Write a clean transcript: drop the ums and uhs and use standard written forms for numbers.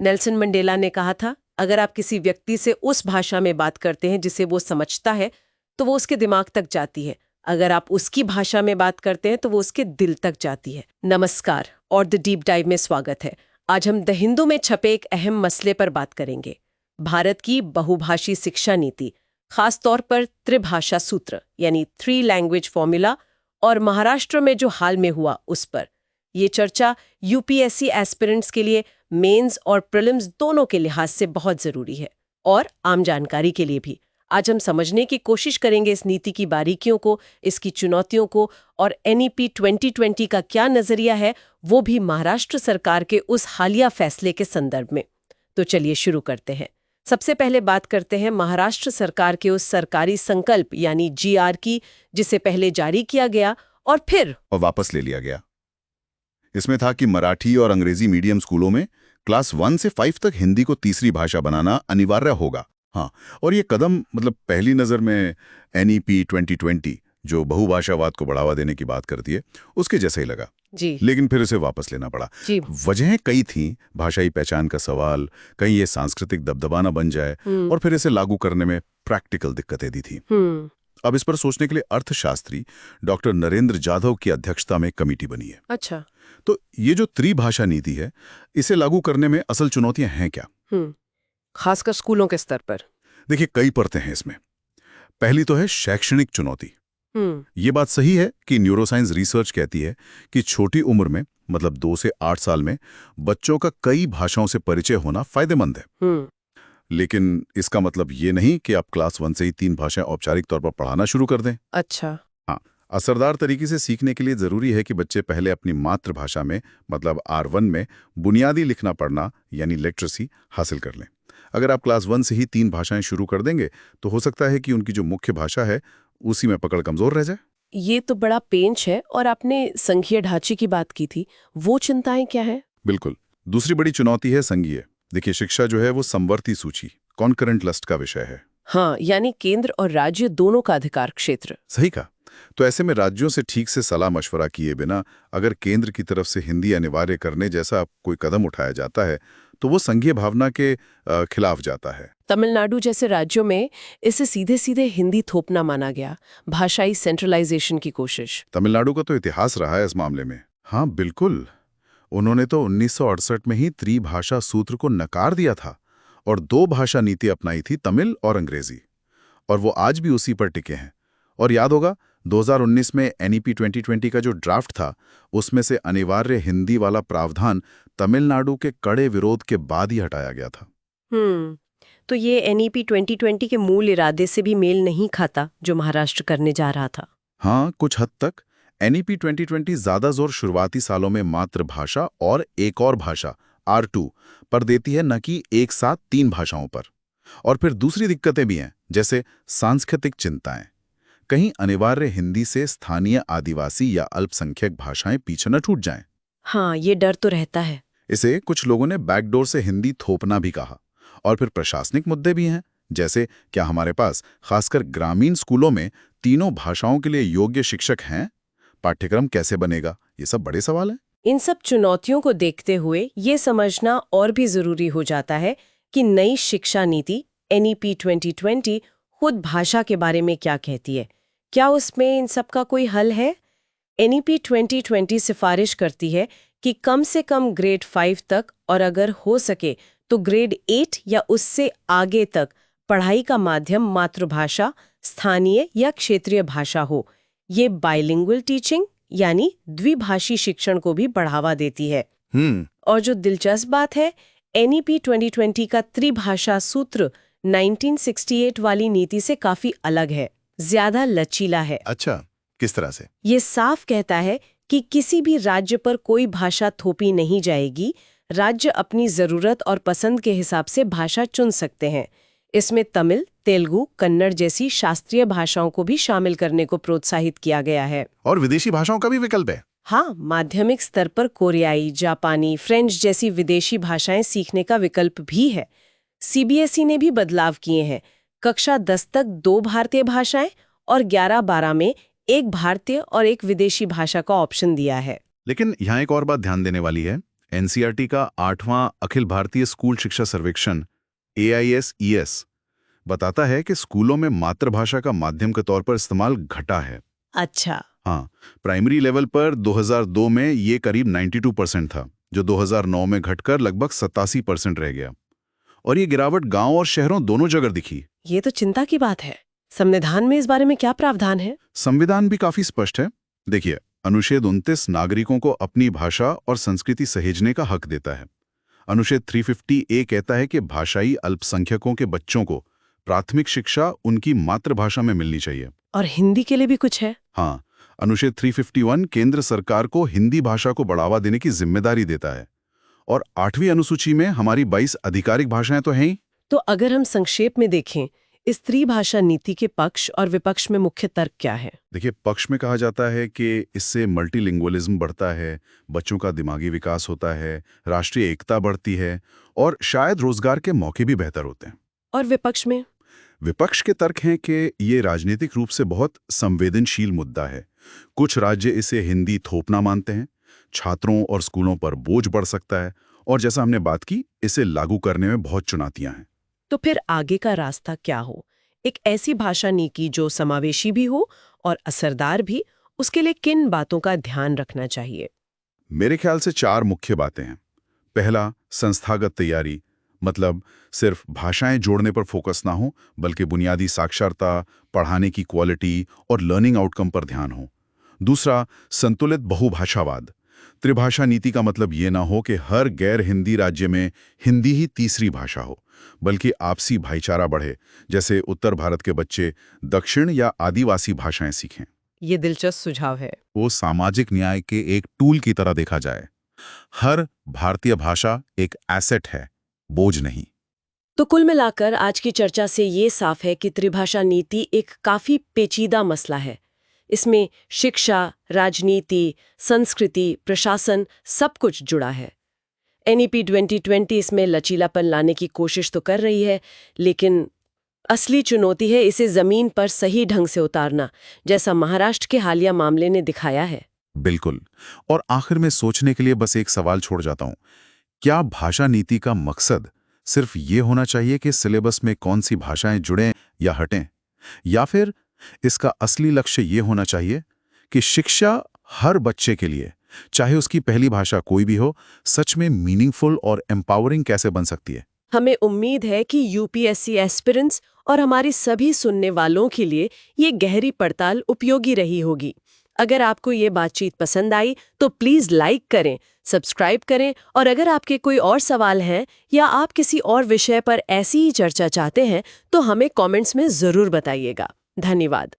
Nelson Mandela ने कहा था, अगर आप किसी व्यक्ति से उस भाषा में बात करते हैं जिसे वो समझता है तो वो उसके दिमाग तक जाती है। अगर आप उसकी भाषा में बात करते हैं तो वो उसके दिल तक जाती है। नमस्कार और द डीप डाइव में स्वागत है। आज हम द हिंदू में छपे एक अहम मसले पर बात करेंगे। भारत की बहुभाषी शिक्षा नीति, खास तौर पर त्रिभाषा सूत्र यानी 3 लैंग्वेज फॉर्मूला और महाराष्ट्र में जो हाल में हुआ उस पर। ये चर्चा यूपीएससी एस्पिरेंट्स के लिए मेंस और प्रीलिम्स दोनों के लिहाज से बहुत जरूरी है और आम जानकारी के लिए भी। आज हम समझने की कोशिश करेंगे इस नीति की बारीकियों को, इसकी चुनौतियों को और एनईपी 2020 का क्या नजरिया है, वो भी महाराष्ट्र सरकार के उस हालिया फैसले के संदर्भ में। तो चलिए शुरू करते हैं। सबसे पहले बात करते हैं महाराष्ट्र सरकार के उस सरकारी संकल्प यानी जीआर की, जिसे पहले जारी किया गया और फिर वापस ले लिया गया। इसमें था कि मराठी और अंग्रेजी मीडियम स्कूलों में क्लास 1 से 5 तक हिंदी को तीसरी भाषा बनाना अनिवार्य होगा। हाँ, और ये कदम पहली नज़र में एनईपी 2020 जो बहुभाषावाद को बढ़ावा देने की बात करती है उसके जैसा ही लगा जी। लेकिन फिर इसे वापस लेना पड़ा। वजहें कई थीं, भाषाई पहचान का सवाल, कहीं ये सांस्कृतिक दबदबा न बन जाए, और फिर इसे लागू करने में प्रैक्टिकल दिक्कतें दी थी। अब इस पर सोचने के लिए अर्थशास्त्री डॉक्टर नरेंद्र जाधव की अध्यक्षता में कमेटी बनी है। अच्छा, तो ये जो त्रिभाषा नीति है, इसे लागू करने में असल चुनौतियां हैं क्या? खासकर स्कूलों के स्तर पर। देखिए, कई परतें हैं इसमें। पहली तो है शैक्षणिक चुनौती। ये बात सही है कि न्यूरोसाइंस रिसर्च कहती है कि छोटी उम्र में 2 से 8 साल में बच्चों का कई भाषाओं से परिचय होना फायदेमंद है। लेकिन इसका मतलब ये नहीं कि आप क्लास 1 से ही 3 भाषाएं औपचारिक तौर पर पढ़ाना शुरू कर दें। अच्छा। हाँ, असरदार तरीके से सीखने के लिए जरूरी है कि बच्चे पहले अपनी मातृभाषा में R1 में बुनियादी लिखना पढ़ना यानी लिटरेसी हासिल कर लें। अगर आप क्लास 1 से ही 3 भाषाएं शुरू कर देंगे तो हो सकता है कि उनकी जो मुख्य भाषा है उसी में पकड़ कमजोर रह जाए। ये तो बड़ा पेंच है। और आपने संघीय ढांचे की बात की थी, वो चिंताएं क्या है? बिल्कुल, दूसरी बड़ी चुनौती है संघीय। देखिए, शिक्षा जो है वो समवर्ती सूची कॉन्करेंट लिस्ट का विषय है। हाँ, यानी केंद्र और राज्य दोनों का अधिकार क्षेत्र। सही कहा। तो ऐसे में राज्यों से ठीक से सलाह मशवरा किए बिना अगर केंद्र की तरफ से हिंदी अनिवार्य करने जैसा कोई कदम उठाया जाता है तो वो संघीय भावना के खिलाफ जाता है। तमिलनाडु जैसे राज्यों में इसे सीधे सीधे हिंदी थोपना माना गया, भाषाई सेंट्रलाइजेशन की कोशिश। तमिलनाडु का तो इतिहास रहा है इस मामले में। हाँ बिल्कुल, उन्होंने तो 1968 में ही त्रिभाषा सूत्र को नकार दिया था और 2 भाषा नीति अपनाई थी, तमिल और अंग्रेजी, और वो आज भी उसी पर टिके हैं। और याद होगा 2019 में एनईपी 2020 का जो ड्राफ्ट था उसमें से अनिवार्य हिंदी वाला प्रावधान तमिलनाडु के कड़े विरोध के बाद ही हटाया गया था। तो ये एनईपी 2020 के मूल इरादे से भी मेल नहीं खाता जो महाराष्ट्र करने जा रहा था। हाँ, कुछ हद तक एनईपी 2020 ज्यादा जोर शुरुआती सालों में मातृभाषा और एक और भाषा R2 पर देती है, न कि एक साथ 3 भाषाओं पर। और फिर दूसरी दिक्कतें भी हैं, जैसे सांस्कृतिक चिंताएं। कहीं अनिवार्य हिंदी से स्थानीय आदिवासी या अल्पसंख्यक भाषाएं पीछे न छूट जाएं। हाँ, ये डर तो रहता है। इसे कुछ लोगों ने बैकडोर से हिंदी थोपना भी कहा। और फिर प्रशासनिक मुद्दे भी हैं, जैसे क्या हमारे पास खासकर ग्रामीण स्कूलों में तीनों भाषाओं के लिए योग्य शिक्षक हैं? पाठ्यक्रम कैसे बनेगा? ये सब बड़े सवाल हैं। इन सब चुनौतियों को देखते हुए ये समझना और भी जरूरी हो जाता है कि नई शिक्षा नीति एनईपी 2020 खुद भाषा के बारे में क्या कहती है। क्या उसमें इन सब का कोई हल है? एनईपी 2020 सिफारिश करती है कि कम से कम ग्रेड 5 तक और अगर हो सके तो ग्रेड 8 या उससे आगे तक पढ़ाई का माध्यम मातृभाषा, स्थानीय या क्षेत्रीय भाषा हो। ये बाइलिंगुअल टीचिंग यानी द्विभाषी शिक्षण को भी बढ़ावा देती है। और जो दिलचस्प बात है, एनईपी 2020 का त्रिभाषा सूत्र 1968 वाली नीति से काफी अलग है, ज्यादा लचीला है। अच्छा, किस तरह से? ये साफ कहता है कि किसी भी राज्य पर कोई भाषा थोपी नहीं जाएगी। राज्य अपनी जरूरत और पसंद के हिसाब से भाषा चुन सकते हैं। इसमें तमिल, तेलुगु, कन्नड़ जैसी शास्त्रीय भाषाओं को भी शामिल करने को प्रोत्साहित किया गया है। और विदेशी भाषाओं का भी विकल्प है। हाँ, माध्यमिक स्तर पर कोरियाई, जापानी, फ्रेंच जैसी विदेशी भाषाएं सीखने का विकल्प भी है। सीबीएसई ने भी बदलाव किए हैं। कक्षा 10 तक 2 भारतीय भाषाएं और 11-12 में 1 भारतीय और 1 विदेशी भाषा का ऑप्शन दिया है। लेकिन यहाँ एक और बात ध्यान देने वाली है। एनसीईआरटी का 8वां अखिल भारतीय स्कूल शिक्षा सर्वेक्षण AISES बताता है कि स्कूलों में मातृभाषा का माध्यम के तौर पर इस्तेमाल घटा है। अच्छा। हाँ, प्राइमरी लेवल पर 2002 में ये करीब 92% था, जो 2009 में घटकर लगभग 87% रह गया। और ये गिरावट गांव और शहरों दोनों जगह दिखी। ये तो चिंता की बात है। संविधान में इस बारे में क्या प्रावधान है? संविधान भी काफी स्पष्ट है। देखिए, अनुच्छेद 29 नागरिकों को अपनी भाषा और संस्कृति सहेजने का हक देता है। अनुच्छेद 350A कहता है कि भाषाई अल्पसंख्यकों के बच्चों को प्राथमिक शिक्षा उनकी मातृभाषा में मिलनी चाहिए। और हिंदी के लिए भी कुछ है? हाँ, अनुच्छेद 351 केंद्र सरकार को हिंदी भाषा को बढ़ावा देने की जिम्मेदारी देता है। और 8वीं अनुसूची में हमारी 22 आधिकारिक भाषाएं तो हैं ही। तो अगर हम संक्षेप में देखें, इस त्रिभाषा नीति के पक्ष और विपक्ष में मुख्य तर्क क्या है? देखिए, पक्ष में कहा जाता है कि इससे मल्टीलिंगुअलिज्म बढ़ता है, बच्चों का दिमागी विकास होता है, राष्ट्रीय एकता बढ़ती है और शायद रोजगार के मौके भी बेहतर होते हैं। और विपक्ष में? विपक्ष के तर्क हैं कि ये राजनीतिक रूप से बहुत संवेदनशील मुद्दा है। कुछ राज्य इसे हिंदी थोपना मानते हैं, छात्रों और स्कूलों पर बोझ बढ़ सकता है, और जैसा हमने बात की, इसे लागू करने में बहुत चुनौतियां हैं। तो फिर आगे का रास्ता क्या हो? एक ऐसी भाषा नीति जो समावेशी भी हो और असरदार भी, उसके लिए किन बातों का ध्यान रखना चाहिए? मेरे ख्याल से 4 मुख्य बातें हैं। पहला, संस्थागत तैयारी, मतलब सिर्फ भाषाएं जोड़ने पर फोकस ना हो, बल्कि बुनियादी साक्षरता, पढ़ाने की क्वालिटी और लर्निंग आउटकम पर ध्यान हो। दूसरा, संतुलित बहुभाषावाद। त्रिभाषा नीति का मतलब ये ना हो कि हर गैर हिंदी राज्य में हिंदी ही तीसरी भाषा हो, बल्कि आपसी भाईचारा बढ़े, जैसे उत्तर भारत के बच्चे दक्षिण या आदिवासी भाषाएं सीखें। ये दिलचस्प सुझाव है। वो सामाजिक न्याय के एक टूल की तरह देखा जाए। हर भारतीय भाषा एक एसेट है, बोझ नहीं। तो कुल मिलाकर आज की चर्चा से ये साफ है कि त्रिभाषा नीति एक काफी पेचीदा मसला है। इसमें शिक्षा, राजनीति, संस्कृति, प्रशासन सब कुछ जुड़ा है। NEP 2020 इसमें लचीलापन लाने की कोशिश तो कर रही है, लेकिन असली चुनौती है इसे जमीन पर सही ढंग से उतारना, जैसा महाराष्ट्र के हालिया मामले ने दिखाया है। बिल्कुल। और आखिर में सोचने के लिए बस एक सवाल छोड़ जाता हूं। क्या भाषा नीति का मकसद सिर्फ ये होना चाहिए कि सिलेबस में कौन सी भाषाएं जुड़ें या हटें? या फिर इसका असली लक्ष्य ये होना चाहिए कि शिक्षा हर बच्चे के लिए, चाहे उसकी पहली भाषा कोई भी हो, सच में मीनिंगफुल और एम्पावरिंग कैसे बन सकती है? हमें उम्मीद है कि UPSC एस्पिरेंट्स और हमारी सभी सुनने वालों के लिए ये गहरी पड़ताल उपयोगी रही होगी। अगर आपको ये बातचीत पसंद आई तो प्लीज़ लाइक करें, सब्सक्राइब करें, और अगर आपके कोई और सवाल हैं या आप किसी और विषय पर ऐसी ही चर्चा चाहते हैं तो हमें कमेंट्स में ज़रूर बताइएगा। धन्यवाद।